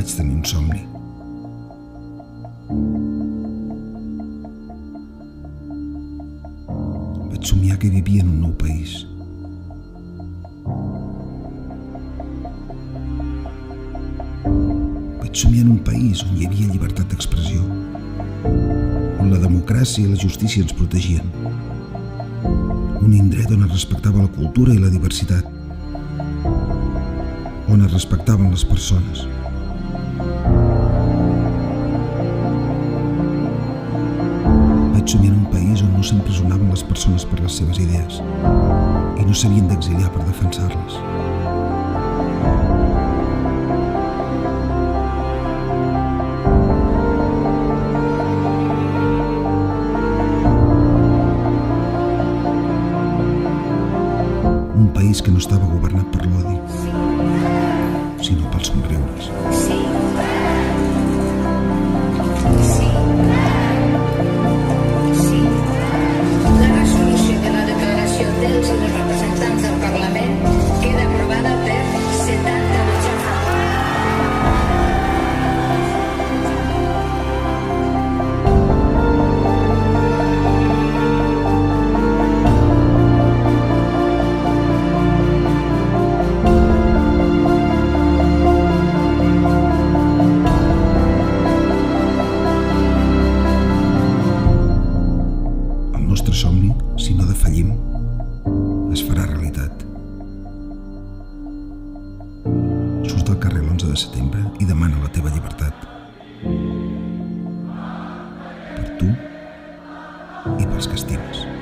vaig tenir un somni. Vaig somiar que vivia en un nou país. Vaig somiar en un país on hi havia llibertat d'expressió, on la democràcia i la justícia ens protegien, un indret on es respectava la cultura i la diversitat, on es respectaven les persones. Vaig somiar en un país on no s'empresonaven les persones per les seves idees i no s'havien d'exiliar per defensar-les. Un país que no estava governat per l'odi, sinó pels somriures. La resolució de la declaració dels i les representants del Parlament queda aprovada per 70 vots a favor. El nostre somni, si no defallim, es farà realitat. Surt al carrer l'11 de setembre i demana la teva llibertat. Per tu i pels que estimes.